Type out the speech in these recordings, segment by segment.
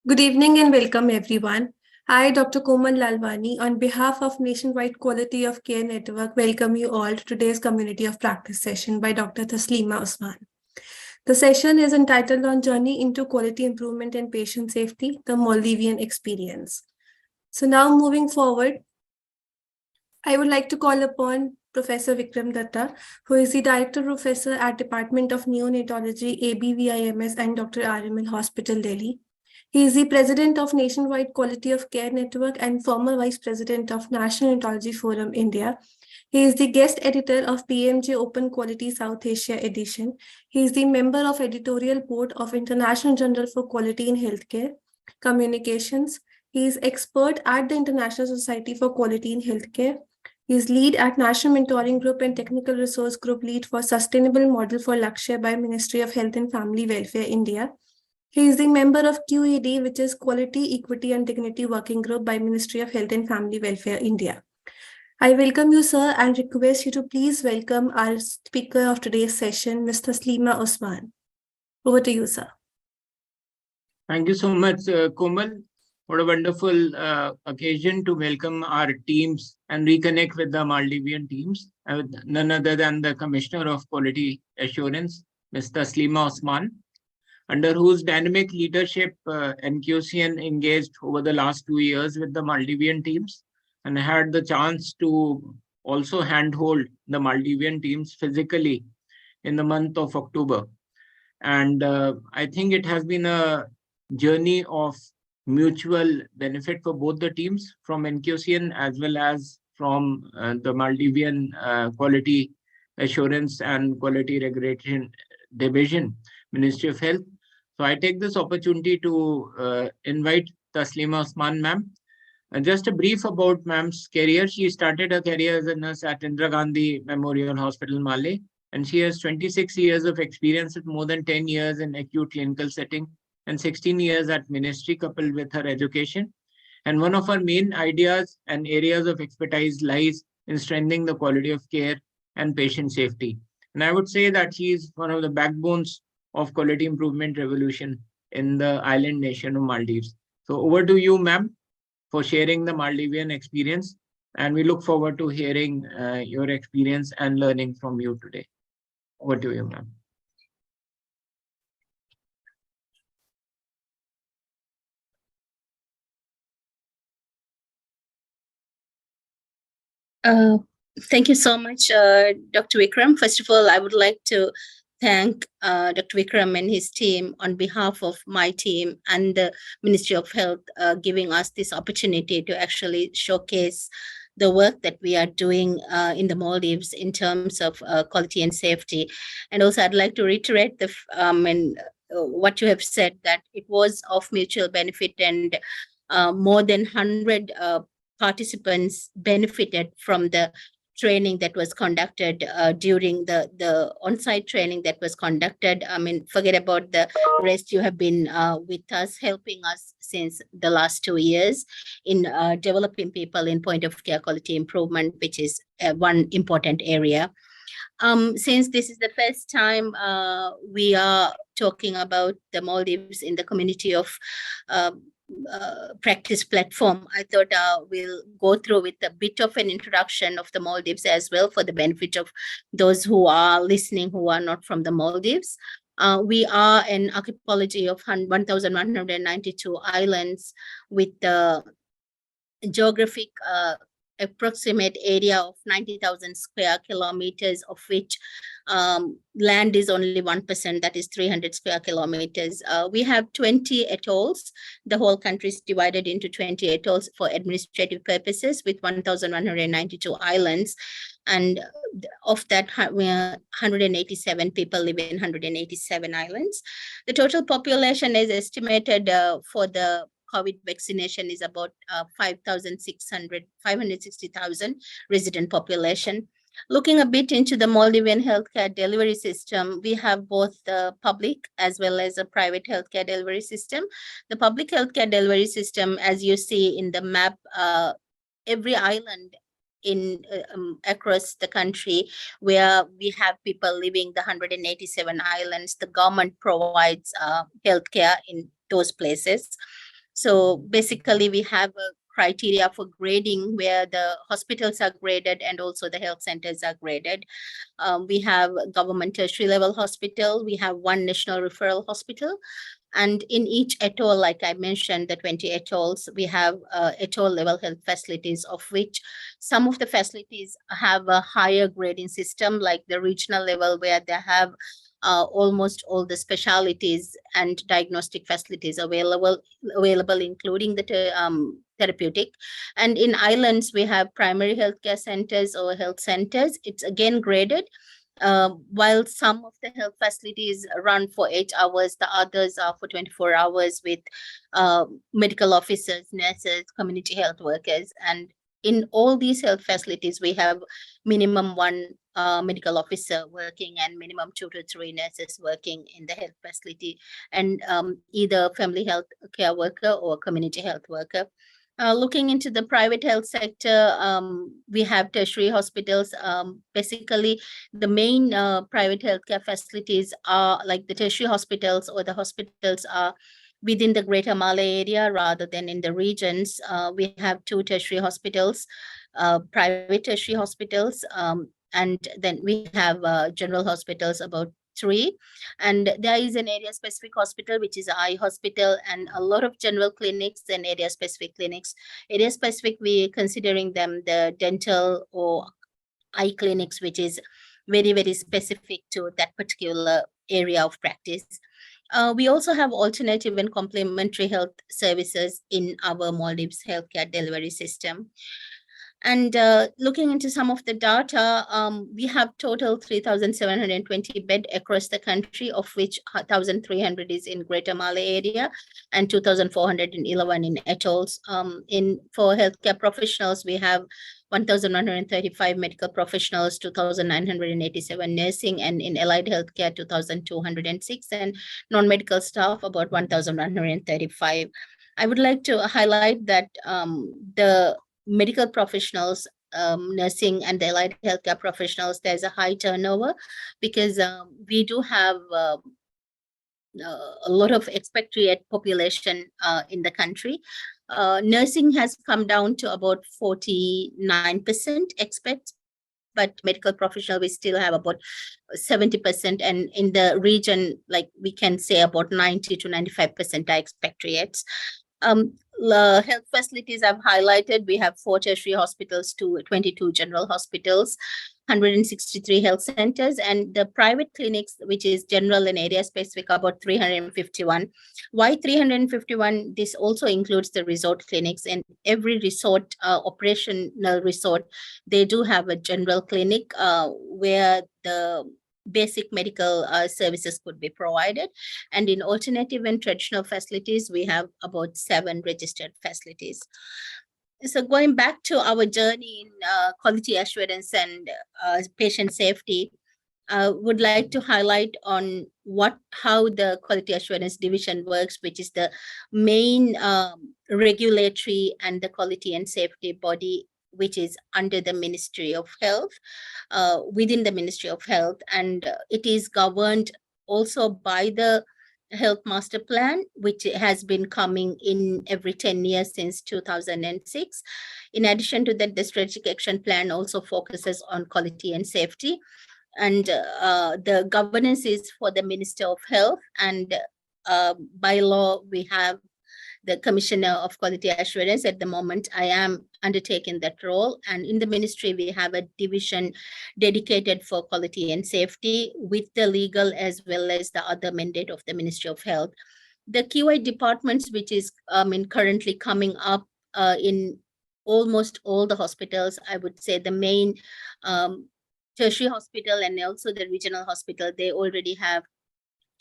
Good evening and welcome everyone. I, Dr. Komal Lalwani, on behalf of Nationwide Quality of Care Network, welcome you all to today's Community of Practice session by Dr. Thasleema Usman. The session is entitled on Journey into Quality Improvement and Patient Safety, the Maldivian Experience. So now moving forward, I would like to call upon Professor Vikram Datta, who is the Director Professor at Department of Neonatology, ABVIMS and Dr. RML Hospital, Delhi. He is the President of Nationwide Quality of Care Network and former Vice President of National Neonatology Forum, India. He is the guest editor of PMJ Open Quality South Asia edition. He is the member of editorial board of International Journal for Quality in Healthcare Communications. He is expert at the International Society for Quality in Healthcare. He is lead at National Mentoring Group and Technical Resource Group lead for Sustainable Model for Lakshya by Ministry of Health and Family Welfare, India. He is the member of QED, which is Quality, Equity and Dignity Working Group by Ministry of Health and Family Welfare, India. I welcome you, sir, and request you to please welcome our speaker of today's session, Mr. Thasleema Usman. Over to you, sir. Thank you so much, Komal. What a wonderful occasion to welcome our teams and reconnect with the Maldivian teams, none other than the Commissioner of Quality Assurance, Mr. Thasleema Usman, under whose dynamic leadership NQOCN engaged over the last 2 years with the Maldivian teams and had the chance to also handhold the Maldivian teams physically in the month of October. And I think it has been a journey of mutual benefit for both the teams, from NQOCN as well as from the Maldivian Quality Assurance and Quality Regulation Division, Ministry of Health. So I take this opportunity to invite Thasleema Usman ma'am. Just a brief about ma'am's career. She started her career as a nurse at Indira Gandhi Memorial Hospital, Male, and she has 26 years of experience with more than 10 years in acute clinical setting and 16 years at ministry, coupled with her education. And one of her main ideas and areas of expertise lies in strengthening the quality of care and patient safety. And I would say that she is one of the backbones of quality improvement revolution in the island nation of Maldives. So over to you, ma'am, for sharing the Maldivian experience. And we look forward to hearing your experience and learning from you today. Over to you, ma'am. Thank you so much, Dr. Vikram. First of all, I would like to thank Dr. Vikram and his team on behalf of my team and the Ministry of Health giving us this opportunity to actually showcase the work that we are doing in the Maldives in terms of quality and safety. And also, I'd like to reiterate what you have said, that it was of mutual benefit, and more than 100 participants benefited from the training that was conducted during the on-site training that was conducted. I mean, forget about the rest. You have been with us, helping us since the last 2 years in developing people in point of care quality improvement, which is one important area. Since this is the first time we are talking about the Maldives in the community of practice platform, I thought we'll go through with a bit of an introduction of the Maldives as well, for the benefit of those who are listening who are not from the Maldives. We are an archipelago of 1,192 islands with the geographic approximate area of 90,000 square kilometers, of which land is only 1%, that is 300 square kilometers. We have 20 atolls. The whole country is divided into 20 atolls for administrative purposes, with 1,192 islands. And of that, 187 people live in 187 islands. The total population is estimated for the COVID vaccination is about 560,000 resident population. Looking a bit into the Maldivian healthcare delivery system, we have both the public as well as a private healthcare delivery system. The public healthcare delivery system, as you see in the map, every island in across the country where we have people living the 187 islands, the government provides healthcare in those places. So basically, we have a criteria for grading where the hospitals are graded and also the health centers are graded. We have government tertiary level hospital. We have one national referral hospital. And in each atoll, like I mentioned, the 20 atolls, we have atoll level health facilities, of which some of the facilities have a higher grading system, like the regional level, where they have almost all the specialities and diagnostic facilities available, including the therapeutic. And in islands, we have primary healthcare centers or health centers. It's again graded. While some of the health facilities run for 8 hours, the others are for 24 hours with medical officers, nurses, community health workers. And in all these health facilities, we have minimum one medical officer working and minimum 2 to 3 nurses working in the health facility, and either family health care worker or community health worker. Looking into the private health sector, we have tertiary hospitals. Basically, the main private healthcare facilities are like the tertiary hospitals, or the hospitals are within the Greater Malay area rather than in the regions. We have 2 tertiary hospitals, private tertiary hospitals, and then we have general hospitals, about 3. And there is an area specific hospital, which is an eye hospital, and a lot of general clinics and area specific clinics. Area specific, we considering them the dental or eye clinics, which is very, very specific to that particular area of practice. We also have alternative and complementary health services in our Maldives healthcare delivery system. And looking into some of the data, we have total 3,720 bed across the country, of which 1,300 is in Greater Malay area and 2,411 in atolls. For healthcare professionals, we have 1,135 medical professionals, 2,987 nursing, and in allied healthcare, 2,206, and non-medical staff, about 1,135. I would like to highlight that the medical professionals, nursing and the allied healthcare professionals, there's a high turnover because we do have a lot of expatriate population in the country. Nursing has come down to about 49% expats, but medical professional, we still have about 70%. And in the region, like we can say about 90 to 95% are expatriates. Health facilities I've highlighted, we have 4 tertiary hospitals to 22 general hospitals, 163 health centers, and the private clinics, which is general and area specific, about 351. Why 351? This also includes the resort clinics, and every resort, operational resort, they do have a general clinic where the basic medical services could be provided. And in alternative and traditional facilities, we have about 7 registered facilities. So going back to our journey in quality assurance and patient safety, would like to highlight on how the quality assurance division works, which is the main regulatory and the quality and safety body, which is under the Ministry of Health, within the Ministry of Health. And it is governed also by the Health Master Plan, which has been coming in every 10 years since 2006. In addition to that, the Strategic Action Plan also focuses on quality and safety. And the governance is for the Minister of Health, and by law, we have the Commissioner of Quality Assurance. At the moment, I am undertaking that role. And in the ministry, we have a division dedicated for quality and safety with the legal as well as the other mandate of the Ministry of Health. The QA departments, which is currently coming up in almost all the hospitals, I would say the main tertiary hospital and also the regional hospital, they already have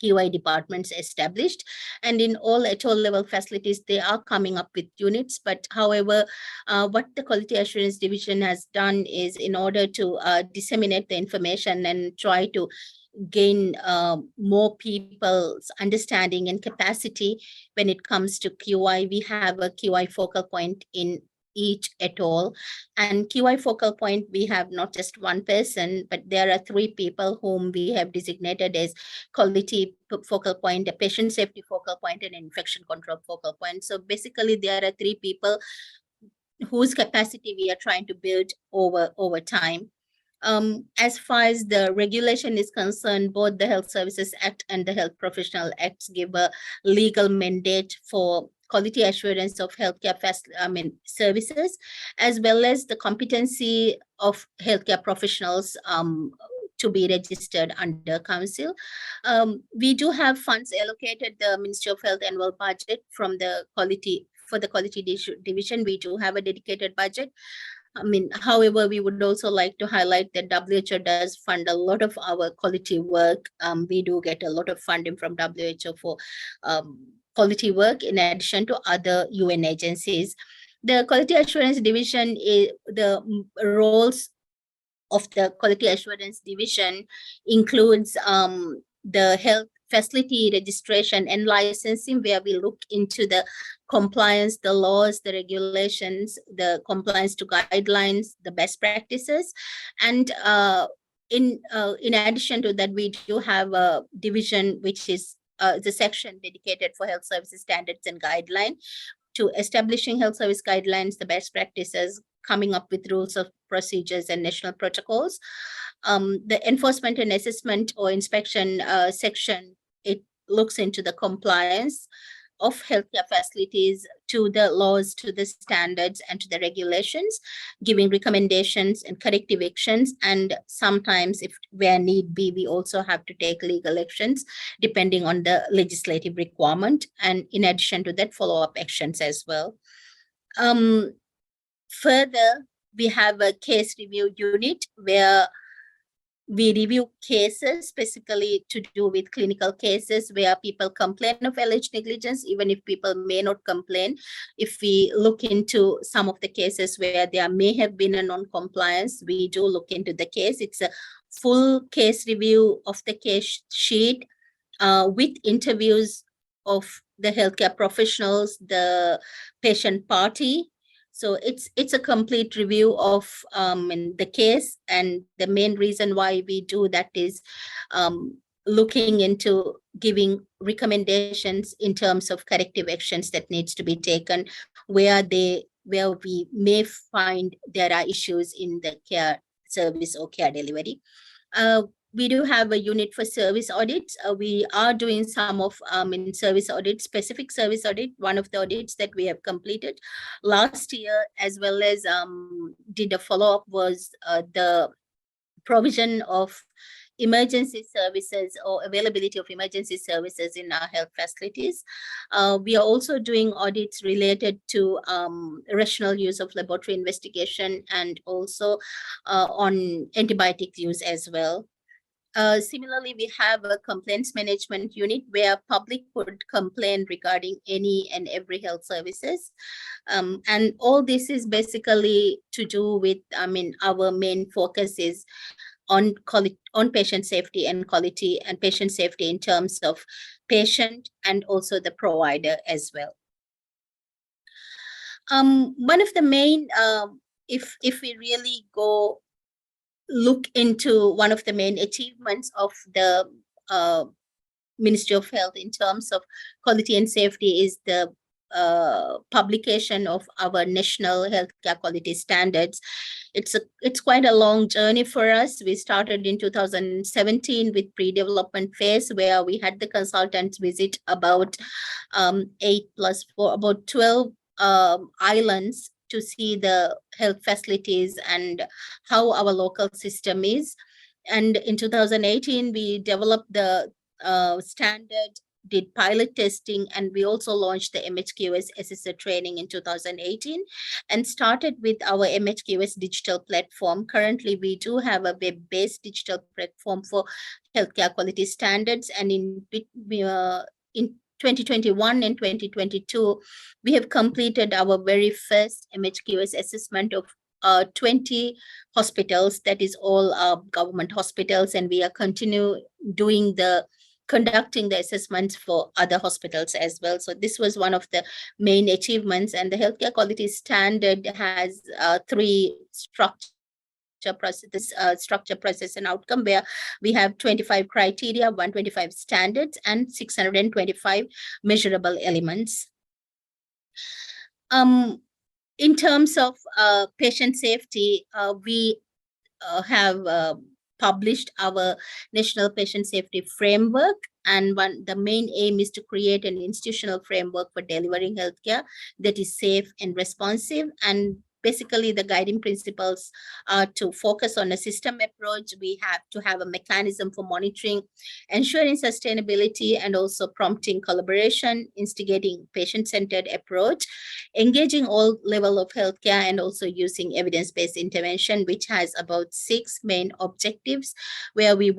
QI departments established, and in all atoll level facilities, they are coming up with units. But however, what the quality assurance division has done is, in order to disseminate the information and try to gain more people's understanding and capacity when it comes to QI, we have a QI focal point in each et al. And QI focal point, we have not just one person, but there are 3 people whom we have designated as quality focal point, a patient safety focal point, and infection control focal point. So basically, there are 3 people whose capacity we are trying to build over time. As far as the regulation is concerned, both the Health Services Act and the Health Professional Acts give a legal mandate for quality assurance of healthcare services, as well as the competency of healthcare professionals to be registered under council. We do have funds allocated, the Ministry of Health annual budget from the quality division. We do have a dedicated budget. However, we would also like to highlight that WHO does fund a lot of our quality work. We do get a lot of funding from WHO for quality work in addition to other UN agencies. The Quality Assurance Division, the roles of the Quality Assurance Division includes the health facility registration and licensing, where we look into the compliance, the laws, the regulations, the compliance to guidelines, the best practices. And in addition to that, we do have a division which is the section dedicated for health services standards and guidelines, to establishing health service guidelines, the best practices, coming up with rules of procedures and national protocols. The enforcement and assessment or inspection section, it looks into the compliance of healthcare facilities to the laws, to the standards, and to the regulations, giving recommendations and corrective actions. And sometimes, if where need be, we also have to take legal actions depending on the legislative requirement. And in addition to that, follow-up actions as well. Further, we have a case review unit where we review cases specifically to do with clinical cases where people complain of alleged negligence, even if people may not complain. If we look into some of the cases where there may have been a non-compliance, we do look into the case. It's a full case review of the case sheet with interviews of the healthcare professionals, the patient party. So it's a complete review of the case, and the main reason why we do that is looking into giving recommendations in terms of corrective actions that needs to be taken where we may find there are issues in the care service or care delivery. We do have a unit for service audits. We are doing some of in service audit, specific service audit. One of the audits that we have completed last year, as well as did a follow-up, was the provision of emergency services or availability of emergency services in our health facilities. We are also doing audits related to rational use of laboratory investigation and also on antibiotic use as well. Similarly, we have a complaints management unit where public could complain regarding any and every health services. And all this is basically to do with, our main focus is on patient safety and quality, and patient safety in terms of patient and also the provider as well. One of the main, if we really go look into one of the main achievements of the Ministry of Health in terms of quality and safety is the publication of our national healthcare quality standards. It's quite a long journey for us. We started in 2017 with pre-development phase, where we had the consultants visit about 8 + 4, about 12 islands to see the health facilities and how our local system is. And in 2018, we developed the standard, did pilot testing, and we also launched the MHQS assessor training in 2018 and started with our MHQS digital platform. Currently, we do have a web-based digital platform for healthcare quality standards, and in 2021 and 2022, we have completed our very first MHQS assessment of 20 hospitals, that is all government hospitals, and we are continue doing the conducting the assessments for other hospitals as well. So this was one of the main achievements, and the healthcare quality standard has three structure process and outcome, where we have 25 criteria, 125 standards, and 625 measurable elements. In terms of patient safety, we have published our National Patient Safety Framework, and the main aim is to create an institutional framework for delivering healthcare that is safe and responsive. And basically, the guiding principles are to focus on a system approach. We have to have a mechanism for monitoring, ensuring sustainability, and also prompting collaboration, instigating patient-centered approach, engaging all level of healthcare, and also using evidence-based intervention, which has about 6 main objectives, where we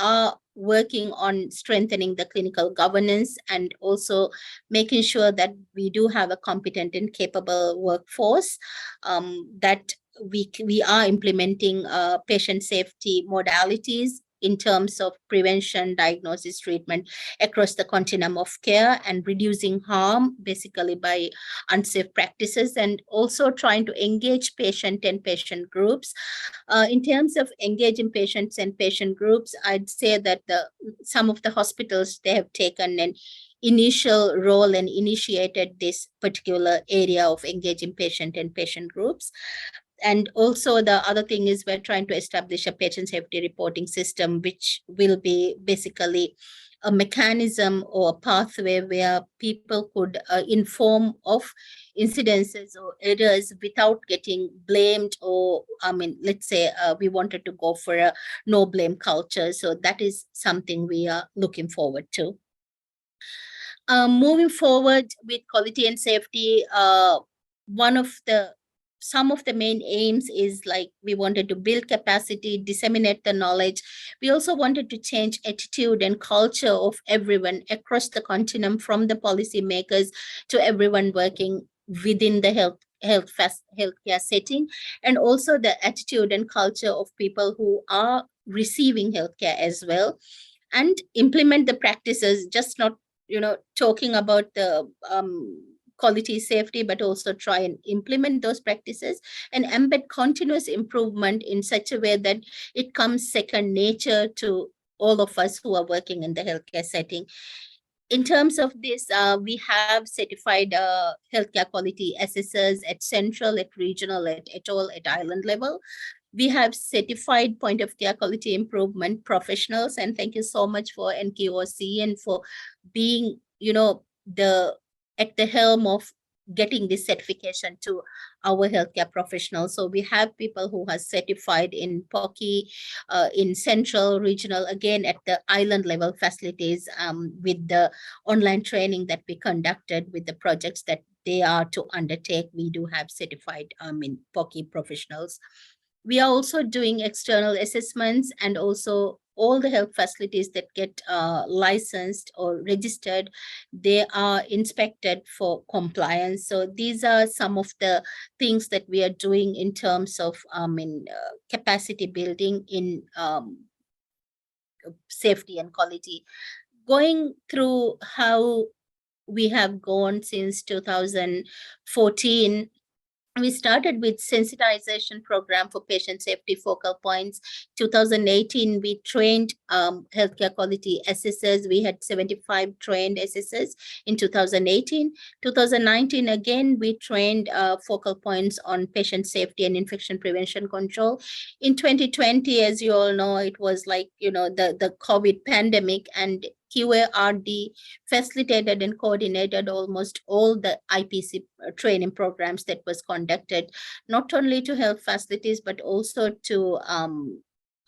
are working on strengthening the clinical governance and also making sure that we do have a competent and capable workforce, that we are implementing patient safety modalities in terms of prevention, diagnosis, treatment across the continuum of care, and reducing harm basically by unsafe practices, and also trying to engage patient and patient groups. In terms of engaging patients and patient groups, I'd say that some of the hospitals, they have taken an initial role and initiated this particular area of engaging patient and patient groups. And also the other thing is we're trying to establish a patient safety reporting system, which will be basically a mechanism or a pathway where people could inform of incidences or errors without getting blamed, or let's say we wanted to go for a no blame culture. So that is something we are looking forward to. Moving forward with quality and safety, some of the main aims is like we wanted to build capacity, disseminate the knowledge. We also wanted to change attitude and culture of everyone across the continuum, from the policymakers to everyone working within the healthcare setting, and also the attitude and culture of people who are receiving healthcare as well, and implement the practices, just not talking about the quality safety, but also try and implement those practices and embed continuous improvement in such a way that it comes second nature to all of us who are working in the healthcare setting. In terms of this, we have certified healthcare quality assessors at central, at regional, at all, at island level. We have certified point of care quality improvement professionals, and thank you so much for NQOCN for being, at the helm of getting this certification to our healthcare professionals. So we have people who are certified in POCI, in central, regional, again at the island level facilities, with the online training that we conducted with the projects that they are to undertake. We do have certified in POCI professionals. We are also doing external assessments, and also all the health facilities that get licensed or registered, they are inspected for compliance. So these are some of the things that we are doing in terms of capacity building in safety and quality. Going through how we have gone since 2014, we started with sensitization program for patient safety focal points. 2018, we trained healthcare quality assessors. We had 75 trained assessors in 2018. 2019, again, we trained focal points on patient safety and infection prevention control. In 2020, as you all know, it was like, the COVID pandemic, and QARD facilitated and coordinated almost all the IPC training programs that was conducted, not only to health facilities, but also to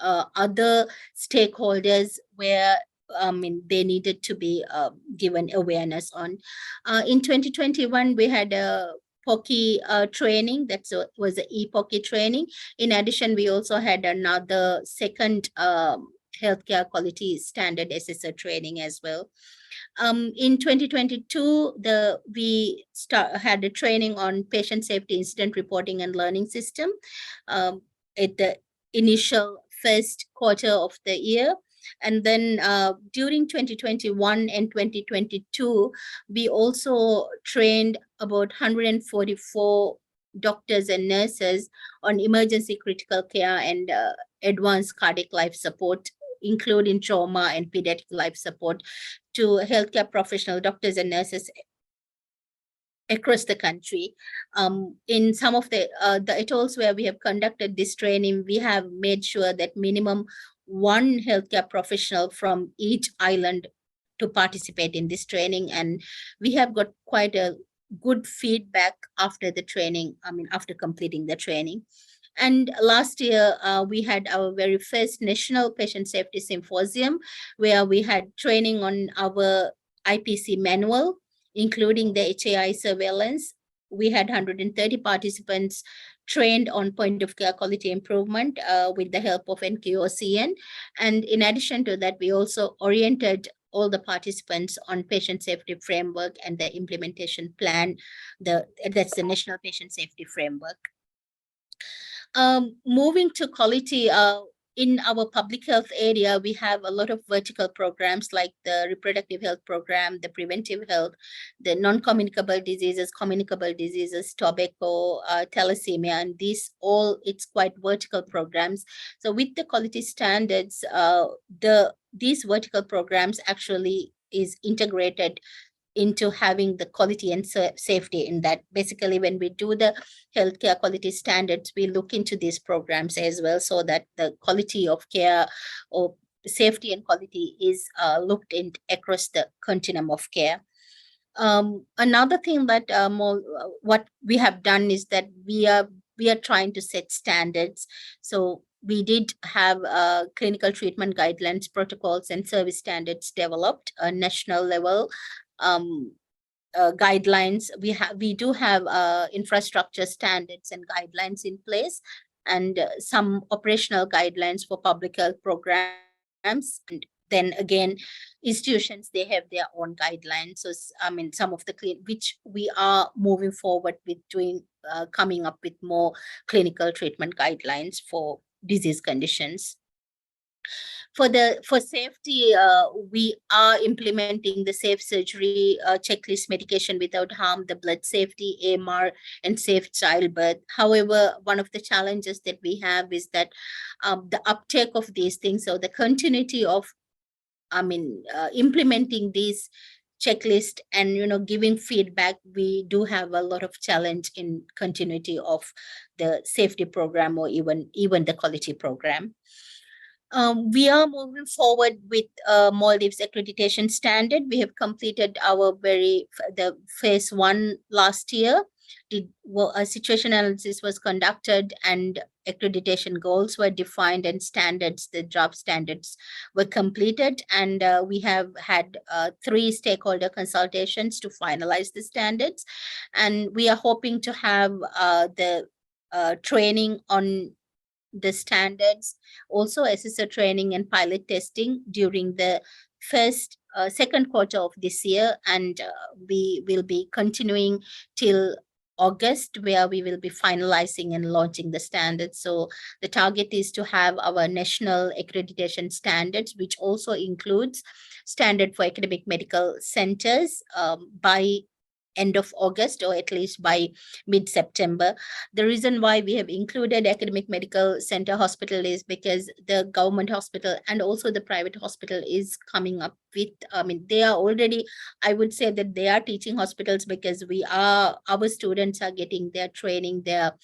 other stakeholders where they needed to be given awareness on. In 2021, we had a POCI training, that was an e-POCI training. In addition, we also had another second healthcare quality standard assessor training as well. In 2022, we had a training on patient safety incident reporting and learning system at the initial first quarter of the year. And then during 2021 and 2022, we also trained about 144 doctors and nurses on emergency critical care and advanced cardiac life support, including trauma and pediatric life support, to healthcare professional doctors and nurses across the country. In some of the atolls where we have conducted this training, we have made sure that minimum one healthcare professional from each island to participate in this training. And we have got quite a good feedback after the training, after completing the training. And last year, we had our very first National Patient Safety Symposium, where we had training on our IPC manual, including the HAI surveillance. We had 130 participants trained on point of care quality improvement with the help of NQOCN. And in addition to that, we also oriented all the participants on patient safety framework and the implementation plan. That's the National Patient Safety Framework. Moving to quality, in our public health area, we have a lot of vertical programs like the reproductive health program, the preventive health, the non-communicable diseases, communicable diseases, tobacco, thalassemia, and these all, it's quite vertical programs. So with the quality standards, these vertical programs actually is integrated into having the quality and safety in that. Basically, when we do the healthcare quality standards, we look into these programs as well, so that the quality of care or safety and quality is looked in across the continuum of care. Another thing that what we have done is that we are trying to set standards. So we did have clinical treatment guidelines, protocols, and service standards developed a national level. Guidelines. We do have infrastructure standards and guidelines in place, and some operational guidelines for public health programs. And then again, institutions, they have their own guidelines. So some of the which we are moving forward with doing, coming up with more clinical treatment guidelines for disease conditions. For safety, we are implementing the safe surgery checklist, medication without harm, the blood safety, AMR, and safe childbirth. However, one of the challenges that we have is that the uptake of these things, so the continuity of, implementing these checklist and giving feedback, we do have a lot of challenge in continuity of the safety program or even the quality program. We are moving forward with Maldives accreditation standard. We have completed the phase 1 last year. A situation analysis was conducted and accreditation goals were defined and standards, the job standards were completed. And we have had 3 stakeholder consultations to finalize the standards. And we are hoping to have the training on the standards, also assessor training and pilot testing during the second quarter of this year. And we will be continuing till August, where we will be finalizing and launching the standards. So the target is to have our national accreditation standards, which also includes standard for academic medical centers by end of August, or at least by mid-September. The reason why we have included academic medical center hospital is because the government hospital and also the private hospital is coming up with, they are already, I would say that they are teaching hospitals, because our students are getting their training, their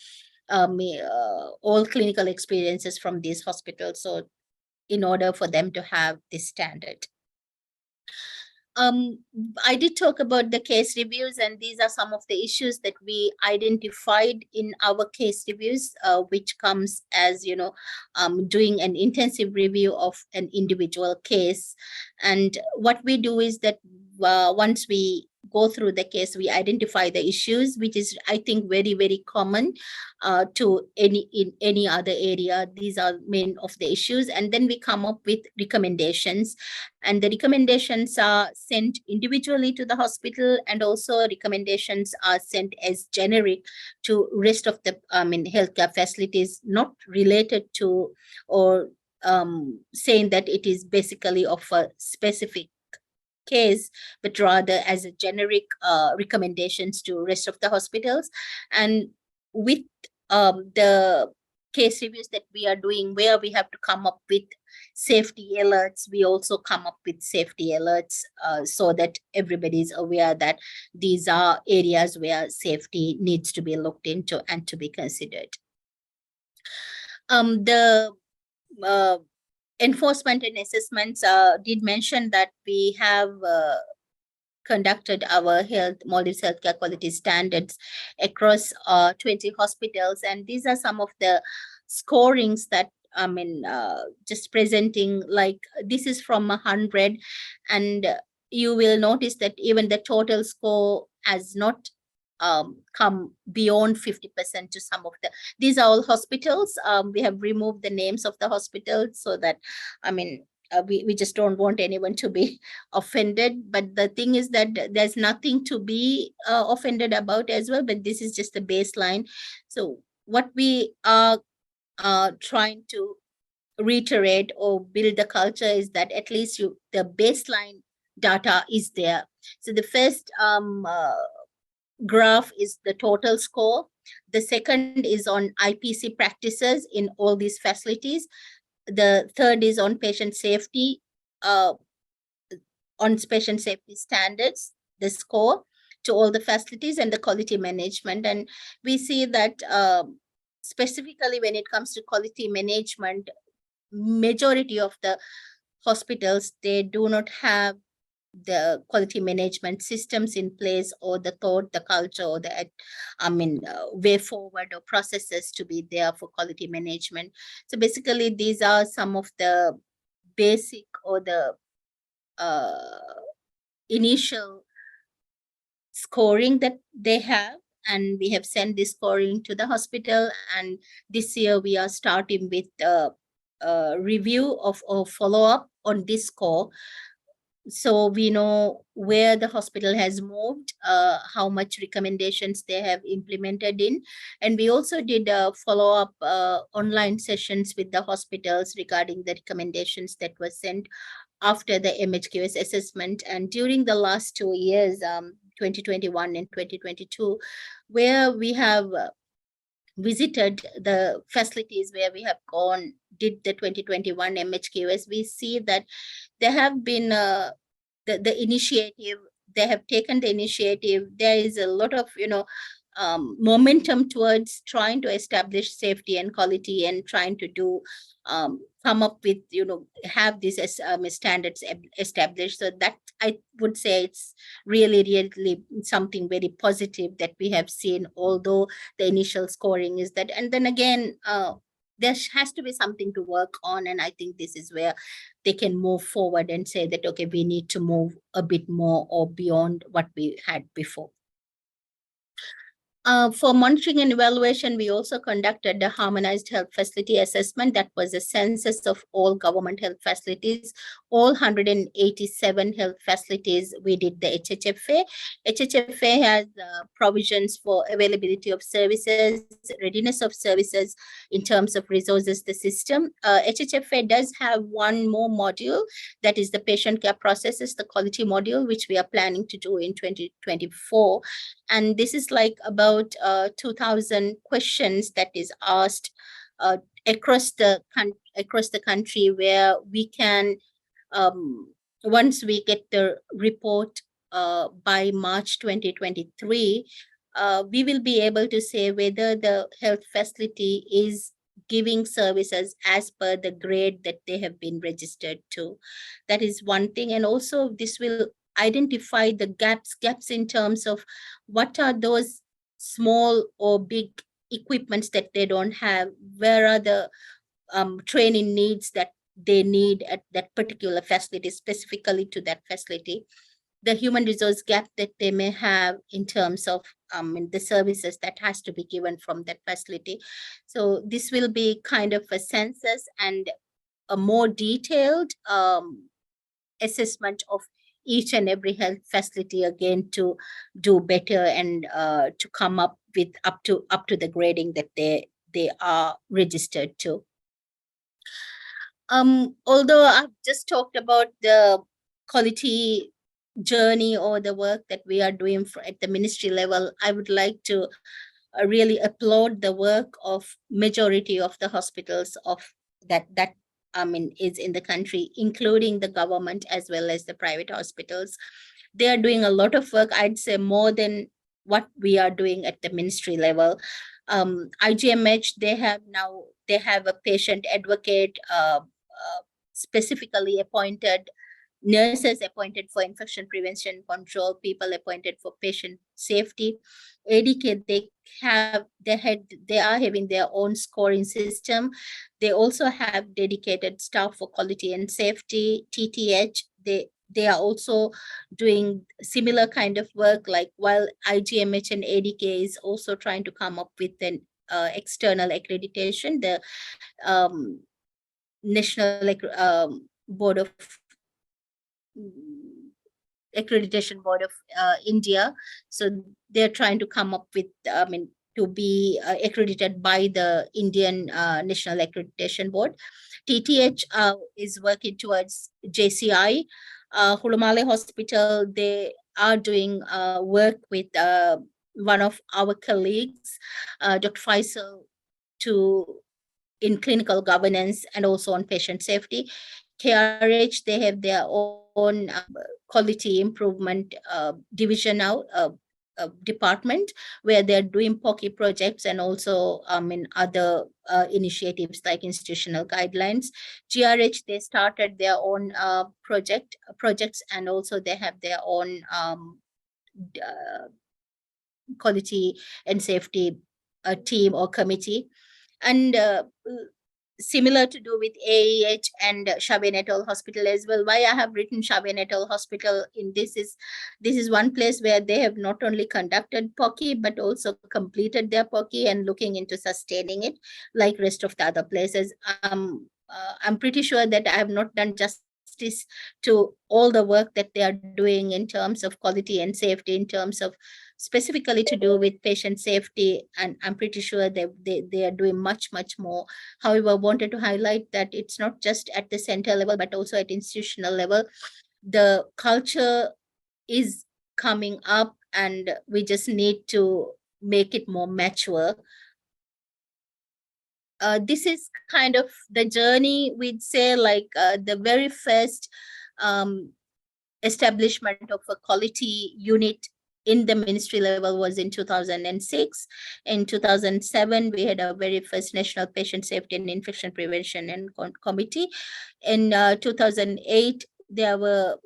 all clinical experiences from these hospitals. So in order for them to have this standard. I did talk about the case reviews, and these are some of the issues that we identified in our case reviews, which comes as, doing an intensive review of an individual case. And what we do is that once we go through the case, we identify the issues, which is, I think, very, very common to in any other area. These are main of the issues. And then we come up with recommendations. And the recommendations are sent individually to the hospital, and also recommendations are sent as generic to rest of the healthcare facilities not related to or saying that it is basically of a specific case, but rather as a generic recommendations to rest of the hospitals. And with the case reviews that we are doing, where we have to come up with safety alerts, we also come up with safety alerts so that everybody is aware that these are areas where safety needs to be looked into and to be considered. The enforcement and assessments did mention that we have conducted our Maldives healthcare quality standards across 20 hospitals, and these are some of the scorings that just presenting, like this is from 100, and you will notice that even the total score has not come beyond 50% to some of these are all hospitals. We have removed the names of the hospitals so that we just don't want anyone to be offended. But the thing is that there's nothing to be offended about as well, but this is just the baseline. So what we are trying to reiterate or build the culture is that at least the baseline data is there. So the first graph is the total score. The second is on IPC practices in all these facilities. The third is on patient safety, on patient safety standards, the score to all the facilities, and the quality management. And we see that specifically when it comes to quality management, majority of the hospitals, they do not have the quality management systems in place, or the thought, the culture, or the way forward or processes to be there for quality management. So basically these are some of the basic or the initial scoring that they have, and we have sent this scoring to the hospital. And this year we are starting with a review of or follow-up on this score, so we know where the hospital has moved, how much recommendations they have implemented in. And we also did a follow-up online sessions with the hospitals regarding the recommendations that were sent after the MHQS assessment. And during the last 2 years, 2021 and 2022, where we have visited the facilities where we have gone, did the 2021 MHQS, we see that there have been the initiative, they have taken the initiative. There is a lot of, momentum towards trying to establish safety and quality, and trying to do, come up with, have these standards established. So that I would say it's really, really something very positive that we have seen, although the initial scoring is that. And then again, there has to be something to work on. And I think this is where they can move forward and say that, okay, we need to move a bit more or beyond what we had before. For monitoring and evaluation, we also conducted the harmonized health facility assessment. That was a census of all government health facilities, all 187 health facilities. We did the HHFA. HHFA has provisions for availability of services, readiness of services in terms of resources, the system. HHFA does have one more module, that is the patient care processes, the quality module, which we are planning to do in 2024. And this is like about 2,000 questions that is asked across the country, where we can, once we get the report by March 2023, we will be able to say whether the health facility is giving services as per the grade that they have been registered to. That is one thing. And also this will identify the gaps in terms of what are those small or big equipments that they don't have, where are the training needs that they need at that particular facility, specifically to that facility, the human resource gap that they may have in terms of the services that has to be given from that facility. So this will be kind of a census and a more detailed assessment of each and every health facility, again, to do better and to come up with up to the grading that they are registered to. Although I've just talked about the quality journey or the work that we are doing at the ministry level, I would like to really applaud the work of majority of the hospitals of that is in the country, including the government as well as the private hospitals. They are doing a lot of work, I'd say more than what we are doing at the ministry level. IGMH, they have a patient advocate, specifically appointed nurses appointed for infection prevention control, people appointed for patient safety. ADK, they are having their own scoring system. They also have dedicated staff for quality and safety. TTH, they are also doing similar kind of work, like while IGMH and ADK is also trying to come up with an external accreditation. The National Board of Accreditation Board of India. So they're trying to come up with, to be accredited by the Indian National Accreditation Board. TTH is working towards JCI. Hulumale Hospital, they are doing work with one of our colleagues, Dr. Faisal, in clinical governance and also on patient safety. KRH, they have their own quality improvement division now, department, where they're doing POCI projects and also other initiatives like institutional guidelines. GRH, they started their own projects, and also they have their own quality and safety team or committee. And similar to do with AEH and Shabenetal Hospital as well. Why I have written Shabenetal Hospital in this is one place where they have not only conducted POCI but also completed their POCI and looking into sustaining it like rest of the other places. I'm pretty sure that I have not done justice to all the work that they are doing in terms of quality and safety, in terms of specifically to do with patient safety, and I'm pretty sure they are doing much more. However, I wanted to highlight that it's not just at the center level but also at institutional level. The culture is coming up and we just need to make it more mature. This is kind of the journey, we'd say, like the very first establishment of a quality unit in the ministry level was in 2006. In 2007, we had our very first National Patient Safety and Infection Prevention and Committee. In 2008, there were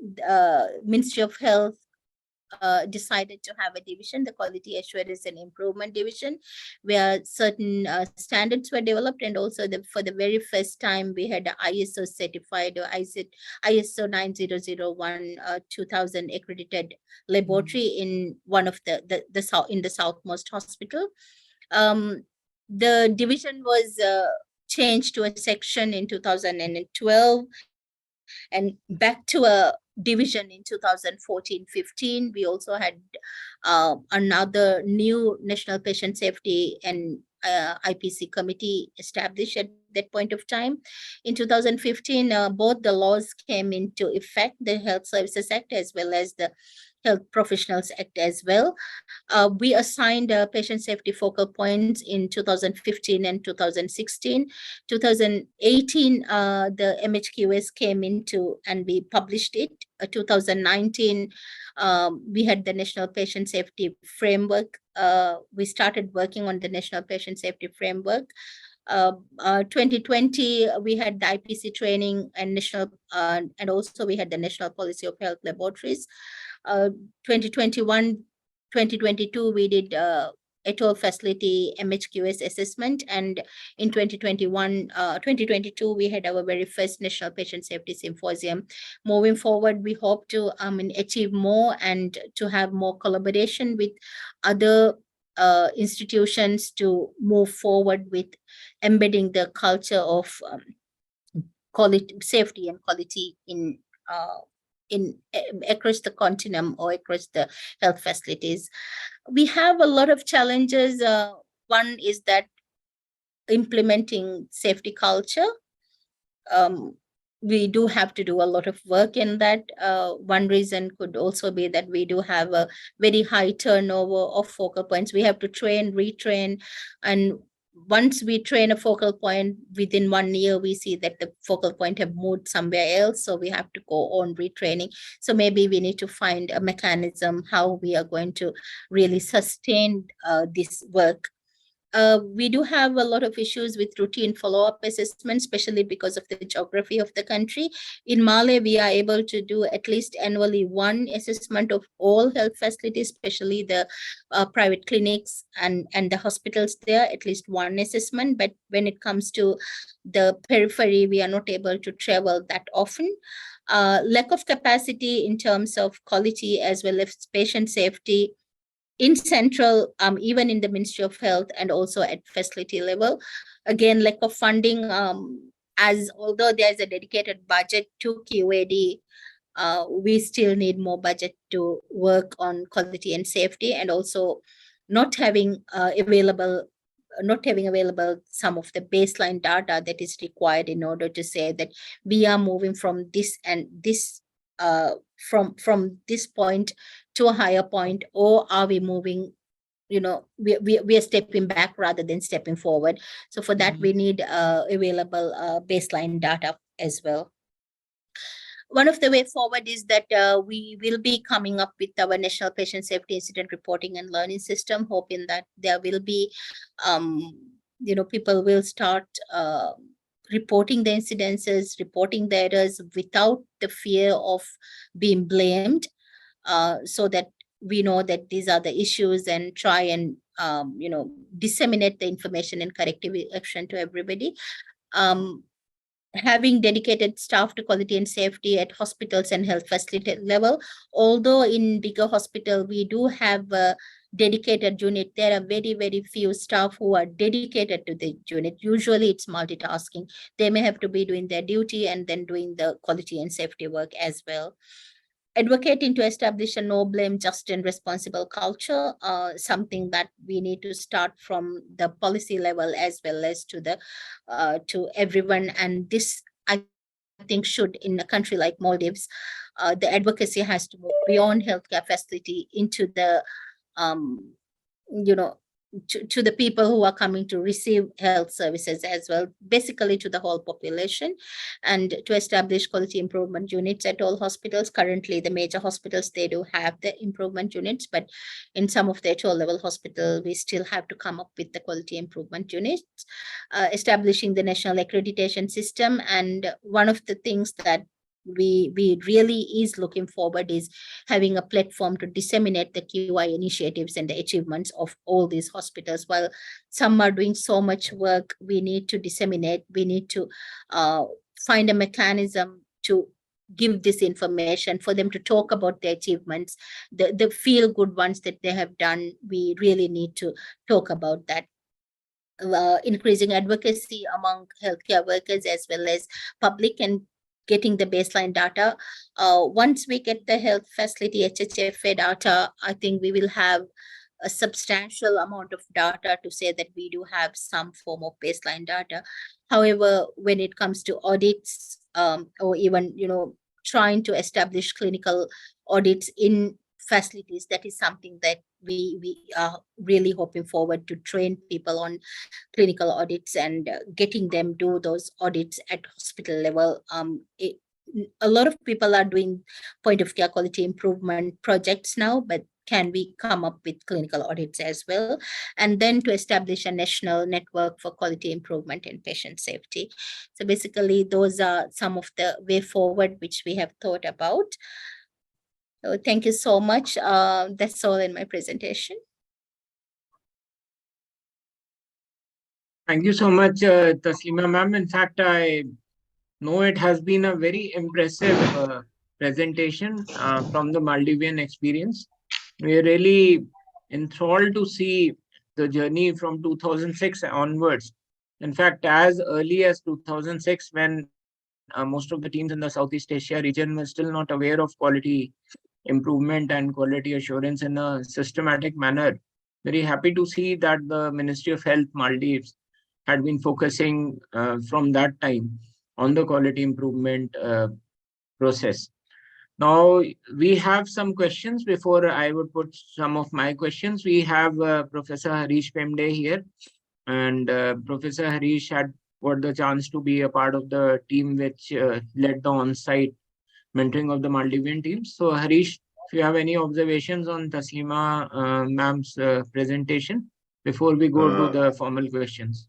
Ministry of Health decided to have a division, the Quality Assurance and Improvement Division, where certain standards were developed, and also for the very first time we had ISO certified or ISO 9001 2000 accredited laboratory in one of the southmost hospital. The division was changed to a section in 2012 and back to a division in 2014-15. We also had another new National Patient Safety and IPC committee established at that point of time. In 2015, both the laws came into effect, the Health Services Act as well as the Health Professionals Act as well. We assigned patient safety focal points in 2015 and 2016. 2018, the MHQS came into and we published it. 2019, we had the National Patient Safety Framework. We started working on the National Patient Safety Framework. 2020, we had the IPC training and national, and also we had the National Policy of Health Laboratories. 2021, 2022, we did atoll facility MHQS assessment, and in 2022, we had our very first National Patient Safety Symposium. Moving forward, we hope to achieve more and to have more collaboration with other institutions to move forward with embedding the culture of quality, safety and quality in across the continuum or across the health facilities. We have a lot of challenges. One is that implementing safety culture. we do have to do a lot of work in that. One reason could also be that we do have a very high turnover of focal points. We have to train, retrain, and once we train a focal point, within 1 year, we see that the focal point have moved somewhere else. So we have to go on retraining. So maybe we need to find a mechanism how we are going to really sustain this work. We do have a lot of issues with routine follow-up assessment, especially because of the geography of the country. In Malé, we are able to do at least annually one assessment of all health facilities, especially the private clinics and the hospitals there, at least one assessment. But when it comes to the periphery, we are not able to travel that often. Lack of capacity in terms of quality as well as patient safety in central, even in the Ministry of Health and also at facility level. Again, lack of funding, as although there's a dedicated budget to QAD, we still need more budget to work on quality and safety, and also not having available some of the baseline data that is required in order to say that we are moving from this and this from this point to a higher point, or are we moving, we are stepping back rather than stepping forward. So for that, we need available baseline data as well. One of the way forward is that we will be coming up with our National Patient Safety Incident Reporting and Learning System, hoping that there will be, people will start reporting the incidences, reporting the errors without the fear of being blamed, so that we know that these are the issues and try and, disseminate the information and corrective action to everybody. Having dedicated staff to quality and safety at hospitals and health facility level. Although in bigger hospital, we do have a dedicated unit, there are very, very few staff who are dedicated to the unit. Usually it's multitasking. They may have to be doing their duty and then doing the quality and safety work as well. Advocating to establish a no blame, just and responsible culture, something that we need to start from the policy level as well as to the to everyone. And this, I think, should, in a country like Maldives, the advocacy has to move beyond healthcare facility into the to the people who are coming to receive health services as well, basically to the whole population, and to establish quality improvement units at all hospitals. Currently, the major hospitals, they do have the improvement units, but in some of the atoll level hospital, we still have to come up with the quality improvement units. Establishing the national accreditation system, and one of the things that we really is looking forward is having a platform to disseminate the QI initiatives and the achievements of all these hospitals. While some are doing so much work, we need to disseminate, we need to find a mechanism to give this information for them to talk about their achievements, the feel good ones that they have done. We really need to talk about that. Increasing advocacy among healthcare workers as well as public, and getting the baseline data. Once we get the health facility HHFA data, I think we will have a substantial amount of data to say that we do have some form of baseline data. However, when it comes to audits, or even, trying to establish clinical audits in facilities, that is something that we are really hoping forward to train people on clinical audits and getting them do those audits at hospital level. A lot of people are doing point of care quality improvement projects now, but can we come up with clinical audits as well? And then to establish a national network for quality improvement and patient safety. So basically, those are some of the way forward which we have thought about. So thank you so much. That's all in my presentation. Thank you so much, Thasleema ma'am. In fact, I know it has been a very impressive presentation from the Maldivian experience. We are really enthralled to see the journey from 2006 onwards. In fact, as early as 2006, when most of the teams in the Southeast Asia region were still not aware of quality improvement and quality assurance in a systematic manner. Very happy to see that the Ministry of Health Maldives had been focusing from that time on the quality improvement process. Now, we have some questions. Before I would put some of my questions, we have Professor Harish Pemde here. And Professor Harish had got the chance to be a part of the team which led the on-site mentoring of the Maldivian teams. So, Harish, if you have any observations on Thasleema ma'am's presentation before we go to the formal questions.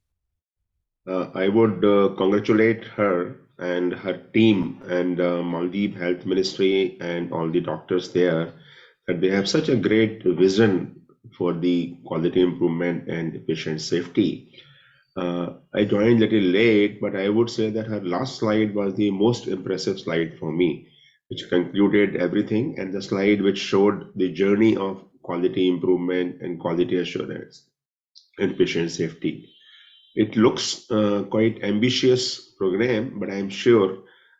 I would congratulate her and her team and Maldives Health Ministry and all the doctors there that they have such a great vision for the quality improvement and patient safety. I joined a little late, but I would say that her last slide was the most impressive slide for me, which concluded everything, and the slide which showed the journey of quality improvement and quality assurance and patient safety. It looks quite ambitious program, but I'm sure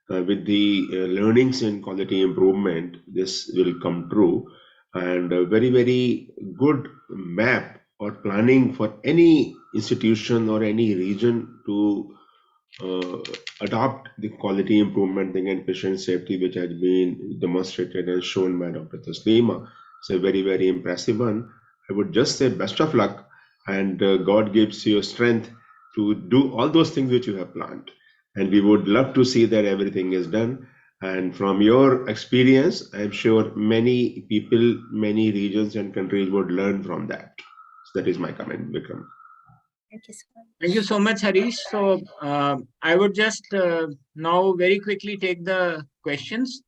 with the learnings in quality improvement, this will come true, and a very, very good map or planning for any institution or any region to uh, adopt the quality improvement thing and patient safety, which has been demonstrated and shown by Dr. Thasleema. It's a very, very impressive one. I would just say best of luck, and God gives you strength to do all those things which you have planned. And we would love to see that everything is done. And from your experience, I'm sure many people, many regions and countries would learn from that. So that is my comment, Vikram. Thank you so much. Thank you so much, Harish. So I would just now very quickly take the questions.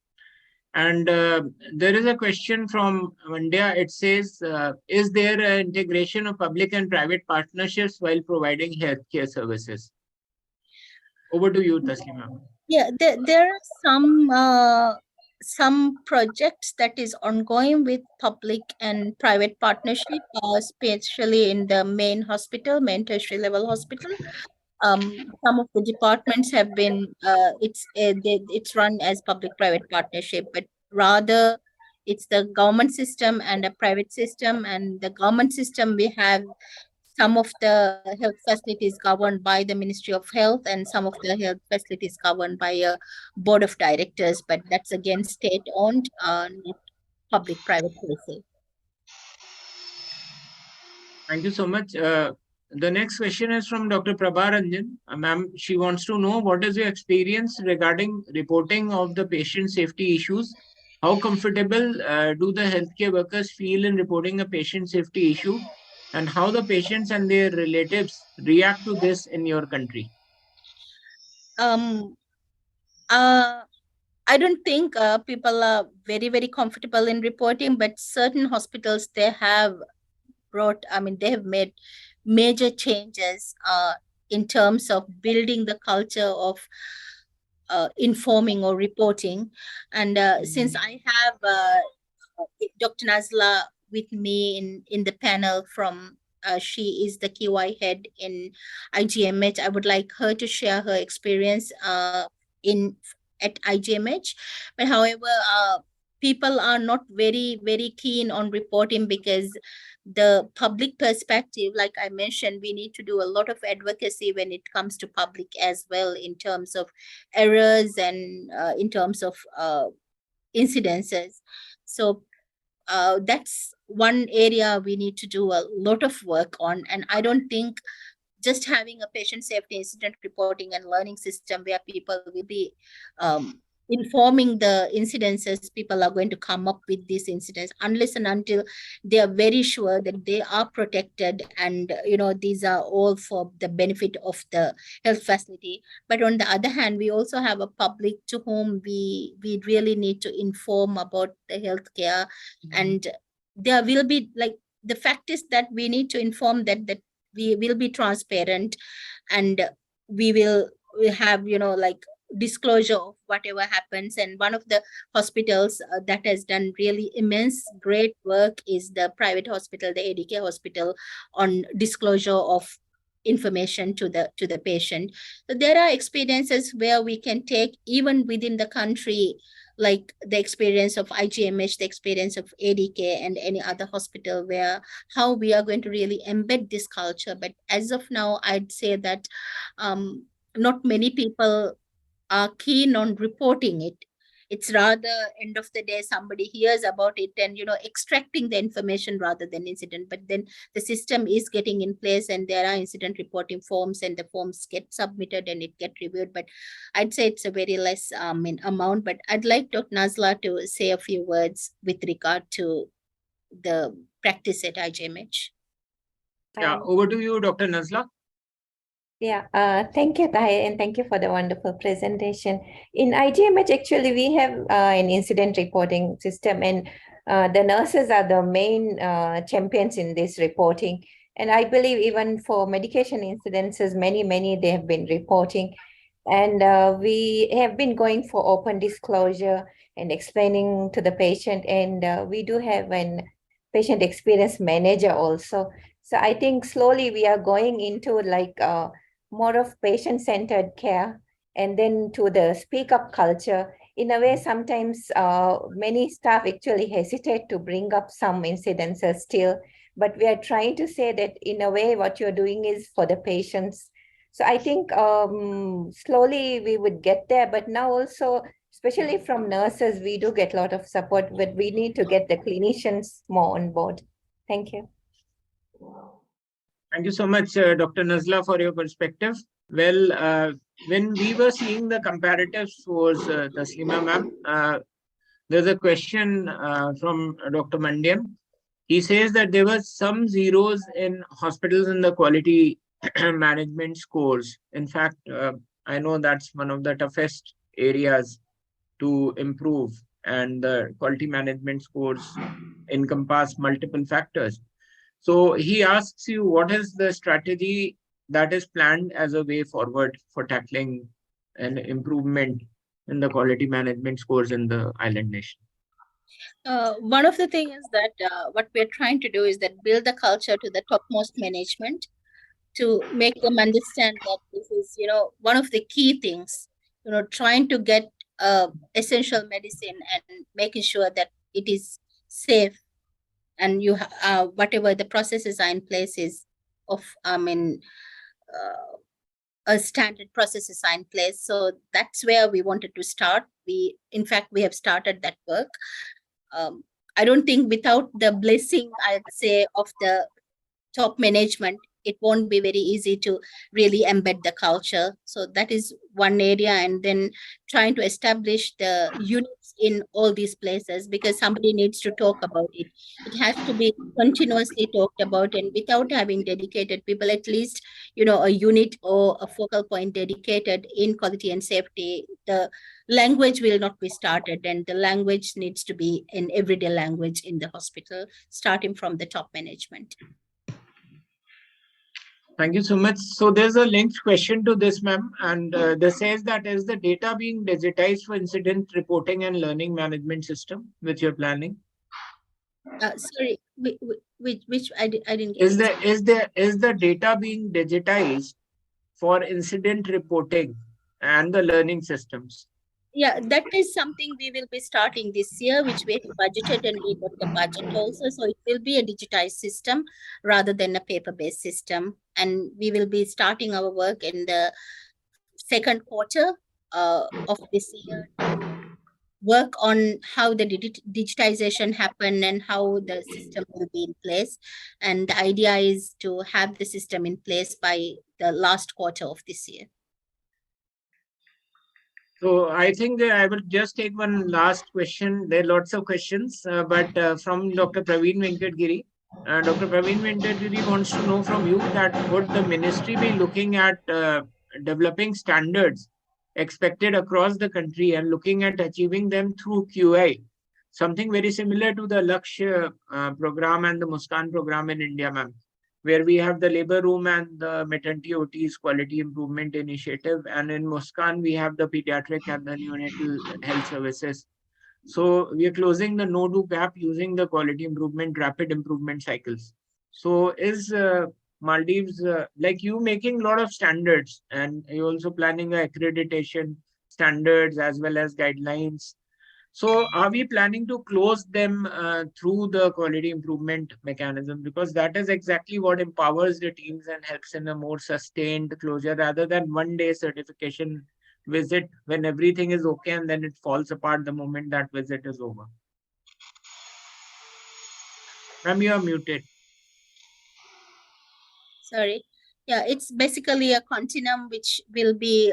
And there is a question from India. It says, is there an integration of public and private partnerships while providing healthcare services? Over to you, Thasleema. Yeah, there are some projects that is ongoing with public and private partnership, especially in the main tertiary level hospital. Some of the departments have been it's run as public-private partnership, but rather it's the government system and a private system. And the government system, we have some of the health facilities governed by the Ministry of Health, and some of the health facilities governed by a board of directors, but that's again state-owned, not public-private policy. Thank you so much. The next question is from Dr. Prabha Ranjan. Ma'am, she wants to know what is your experience regarding reporting of the patient safety issues? How comfortable do the healthcare workers feel in reporting a patient safety issue? And how the patients and their relatives react to this in your country? I don't think people are very, very comfortable in reporting, but certain hospitals, they have made major changes in terms of building the culture of informing or reporting. And since I have Dr. Nazla with me in the panel from she is the KY head in IGMH. I would like her to share her experience at IGMH. But however, people are not very, very keen on reporting because the public perspective, like I mentioned, we need to do a lot of advocacy when it comes to public as well, in terms of errors and in terms of incidences. So that's one area we need to do a lot of work on. And I don't think just having a patient safety incident reporting and learning system where people will be informing the incidences, people are going to come up with these incidents unless and until they are very sure that they are protected, and these are all for the benefit of the health facility. But on the other hand, we also have a public to whom we really need to inform about the healthcare. And there will be, like, the fact is that we need to inform that we will be transparent, and we will have disclosure of whatever happens. And one of the hospitals that has done really immense great work is the private hospital, the ADK hospital, on disclosure of information to the patient. So there are experiences where we can take even within the country, like the experience of IGMH, the experience of ADK and any other hospital, where how we are going to really embed this culture. But as of now, I'd say that not many people are keen on reporting it. It's rather end of the day somebody hears about it and extracting the information rather than incident. But then the system is getting in place and there are incident reporting forms and the forms get submitted and it get reviewed. But I'd say it's a very less in amount. But I'd like Dr. Nazla to say a few words with regard to the practice at IGMH. Yeah, over to you, Dr. Nazla. Yeah, thank you, Tahir, and thank you for the wonderful presentation. In IGMH, actually, we have an incident reporting system, and the nurses are the main champions in this reporting. And I believe even for medication incidences, many they have been reporting. And we have been going for open disclosure and explaining to the patient. And we do have an patient experience manager also. So I think slowly we are going into like more of patient-centered care, and then to the speak up culture. In a way, sometimes many staff actually hesitate to bring up some incidences still, but we are trying to say that in a way what you're doing is for the patients. So I think slowly we would get there, but now also, especially from nurses, we do get a lot of support, but we need to get the clinicians more on board. Thank you. Thank you so much, Dr. Nazla, for your perspective. Well, when we were seeing the comparatives towards Thasleema ma'am, there's a question from Dr. Mandian. He says that there were some zeros in hospitals in the quality management scores. In fact, I know that's one of the toughest areas to improve, and the quality management scores encompass multiple factors. So he asks you, what is the strategy that is planned as a way forward for tackling an improvement in the quality management scores in the island nation? One of the things is that what we're trying to do is that build the culture to the topmost management to make them understand that this is, one of the key things, trying to get essential medicine and making sure that it is safe, and whatever the processes are in place is of, a standard processes are in place. So that's where we wanted to start. In fact, we have started that work. I don't think without the blessing, I'd say, of the top management, it won't be very easy to really embed the culture. So that is one area. And then trying to establish the units in all these places, because somebody needs to talk about it. It has to be continuously talked about, and without having dedicated people, at least, a unit or a focal point dedicated in quality and safety, the language will not be started, and the language needs to be an everyday language in the hospital, starting from the top management. Thank you so much. So there's a linked question to this, ma'am, and this says that is the data being digitized for incident reporting and learning management system which you're planning? Sorry, which I didn't get. Is the data being digitized for incident reporting and the learning systems? Yeah, that is something we will be starting this year, which we have budgeted, and we got the budget also. So it will be a digitized system rather than a paper-based system. And we will be starting our work in the second quarter of this year to work on how the digitization happen and how the system will be in place. And the idea is to have the system in place by the last quarter of this year. So I think I will just take one last question. There are lots of questions, but from Dr. Praveen Venkatgiri. Dr. Praveen Venkatgiri wants to know from you that would the ministry be looking at developing standards expected across the country and looking at achieving them through QA, something very similar to the Lakshya program and the Muskan program in India, ma'am, where we have the labor room and the maternity OT's quality improvement initiative. And in Muskan, we have the pediatric and the neonatal health services. So we are closing the no-do gap using the quality improvement, rapid improvement cycles. So is Maldives, like you, making a lot of standards, and you're also planning accreditation standards as well as guidelines. So are we planning to close them through the quality improvement mechanism? Because that is exactly what empowers the teams and helps in a more sustained closure rather than one-day certification visit when everything is okay and then it falls apart the moment that visit is over. Ma'am, you are muted. Sorry. Yeah, it's basically a continuum which will be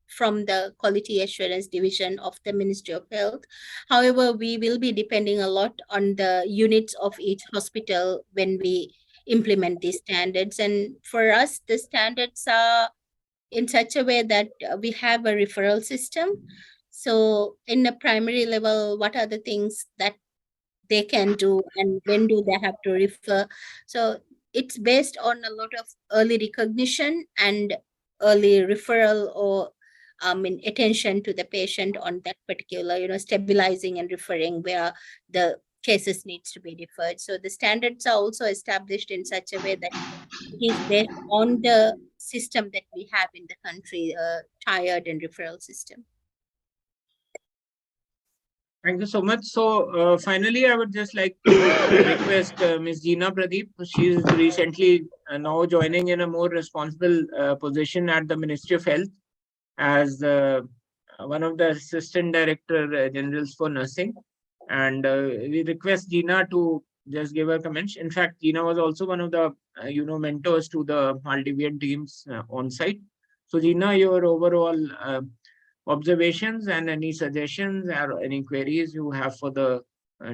from the Quality Assurance Division of the Ministry of Health. However, we will be depending a lot on the units of each hospital when we implement these standards. And for us, the standards are in such a way that we have a referral system. So in the primary level, what are the things that they can do and when do they have to refer? So it's based on a lot of early recognition and early referral or attention to the patient on that particular, stabilizing and referring where the cases needs to be referred. So the standards are also established in such a way that it is based on the system that we have in the country, tiered and referral system. Thank you so much. So finally, I would just like to request Ms. Jeena Pradeep. She is recently now joining in a more responsible position at the Ministry of Health as one of the Assistant Director Generals for Nursing. And we request Jeena to just give her comments. In fact, Jeena was also one of the mentors to the Maldivian teams on site. So Jeena, your overall observations and any suggestions or any queries you have for the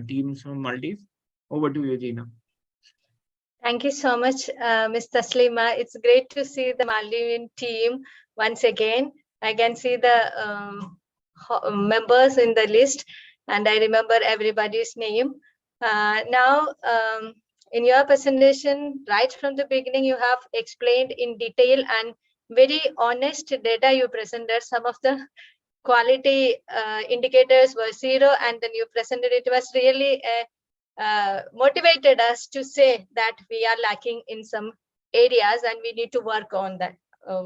teams from Maldives. Over to you, Jeena. Thank you so much, Ms. Thasleema. It's great to see the Maldivian team once again. I can see the members in the list, and I remember everybody's name. Now, in your presentation, right from the beginning, you have explained in detail and very honest data you presented. Some of the quality indicators were zero, and then you presented it was really motivated us to say that we are lacking in some areas and we need to work on that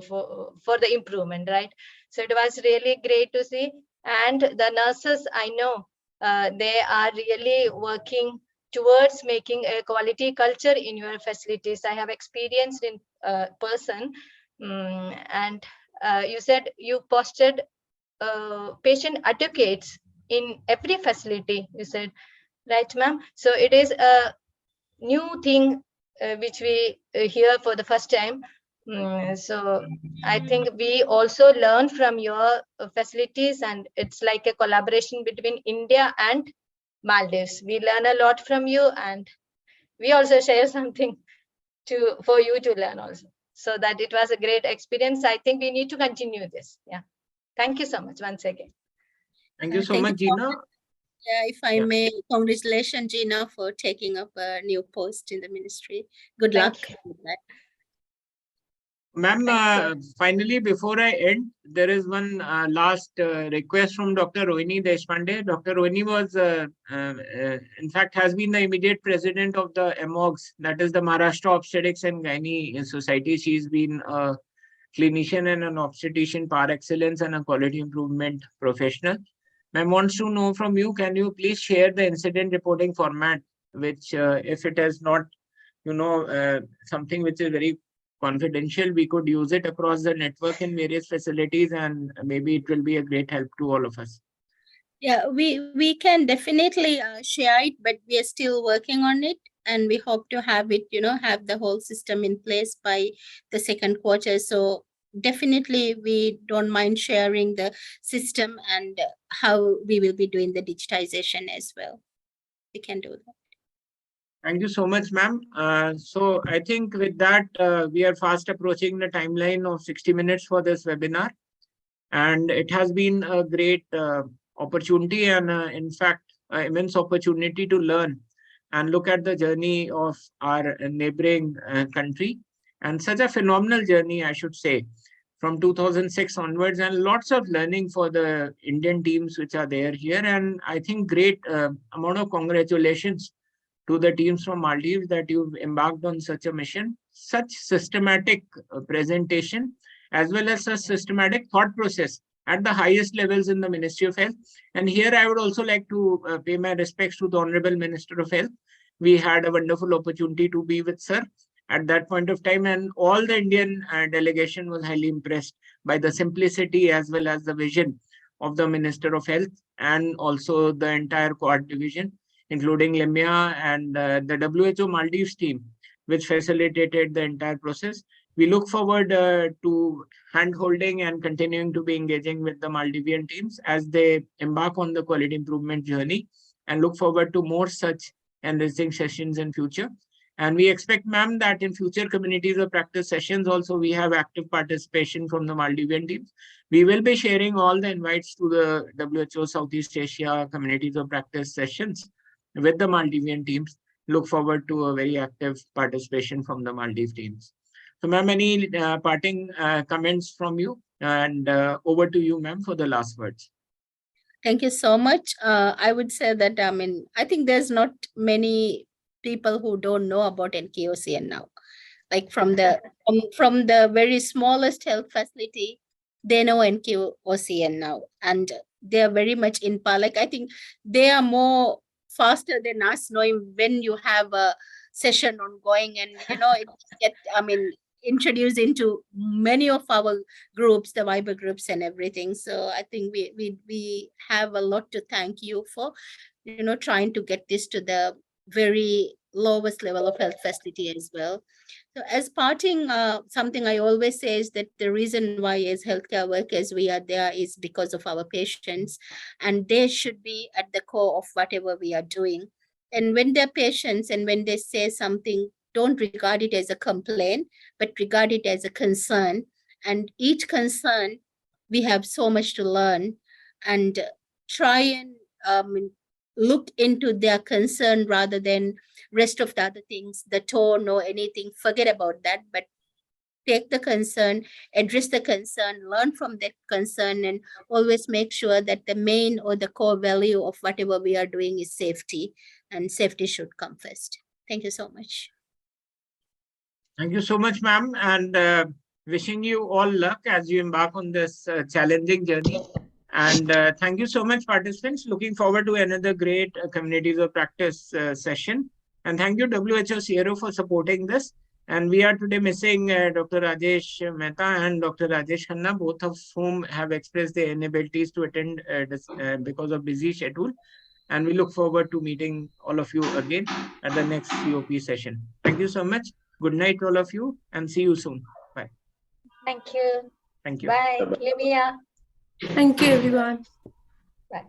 for the improvement, right? So it was really great to see. And the nurses, I know they are really working towards making a quality culture in your facilities. I have experienced in person. And you said you posted patient advocates in every facility, you said, right, ma'am? So it is a new thing which we hear for the first time. So I think we also learn from your facilities, and it's like a collaboration between India and Maldives. We learn a lot from you, and we also share something for you to learn also. So that it was a great experience. I think we need to continue this. Yeah. Thank you so much once again. Thank you so much, Jeena. Yeah, if I may, congratulations, Jeena, for taking up a new post in the ministry. Good luck with that. Ma'am, finally, before I end, there is one last request from Dr. Rohini Deshpande. Dr. Rohini was, in fact, has been the immediate president of the MOGS, that is the Maharashtra Obstetrics and Gynae Society. She's been a clinician and an obstetrician par excellence and a quality improvement professional. Ma'am wants to know from you, can you please share the incident reporting format, which if it is not, something which is very confidential, we could use it across the network in various facilities, and maybe it will be a great help to all of us. Yeah, we can definitely share it, but we are still working on it, and we hope to have it, have the whole system in place by the second quarter. So definitely we don't mind sharing the system and how we will be doing the digitization as well. We can do that. Thank you so much, ma'am. So I think with that, we are fast approaching the timeline of 60 minutes for this webinar. And it has been a great opportunity and in fact, immense opportunity to learn and look at the journey of our neighboring country, and such a phenomenal journey, I should say, from 2006 onwards, and lots of learning for the Indian teams which are there here. And I think great amount of congratulations to the teams from Maldives that you've embarked on such a mission, such systematic presentation, as well as a systematic thought process at the highest levels in the Ministry of Health. And here I would also like to pay my respects to the Honorable Minister of Health. We had a wonderful opportunity to be with Sir, at that point of time, and all the Indian delegation was highly impressed by the simplicity as well as the vision of the Minister of Health and also the entire Quad division, including Lemia and the WHO Maldives team, which facilitated the entire process. We look forward to hand-holding and continuing to be engaging with the Maldivian teams as they embark on the quality improvement journey, and look forward to more such enriching sessions in future. And we expect, ma'am, that in future communities of practice sessions also we have active participation from the Maldivian teams. We will be sharing all the invites to the WHO Southeast Asia communities of practice sessions with the Maldivian teams. Look forward to a very active participation from the Maldives teams. So, ma'am, any parting comments from you? And over to you, ma'am, for the last words. Thank you so much. I would say that, I think there's not many people who don't know about NQOCN now. Like from the very smallest health facility, they know NQOCN now, and they are very much in power. Like I think they are more faster than us, knowing when you have a session ongoing, and it get introduced into many of our groups, the Viber groups and everything. So I think we have a lot to thank you for, trying to get this to the very lowest level of health facility as well. So as parting, something I always say is that the reason why as healthcare workers we are there is because of our patients, and they should be at the core of whatever we are doing. And when they're patients and when they say something, don't regard it as a complaint, but regard it as a concern. And each concern, we have so much to learn, and try and look into their concern rather than rest of the other things, the tone or anything. Forget about that, but take the concern, address the concern, learn from that concern, and always make sure that the main or the core value of whatever we are doing is safety, and safety should come first. Thank you so much. Thank you so much, ma'am, and wishing you all luck as you embark on this challenging journey. And thank you so much, participants. Looking forward to another great communities of practice session. And thank you, WHO CRO, for supporting this. And we are today missing Dr. Rajesh Mehta and Dr. Rajesh Khanna, both of whom have expressed their inabilities to attend because of busy schedule. And we look forward to meeting all of you again at the next COP session. Thank you so much. Good night, all of you, and see you soon. Bye. Thank you. Thank you. Bye, Lemia. Thank you, everyone. Bye.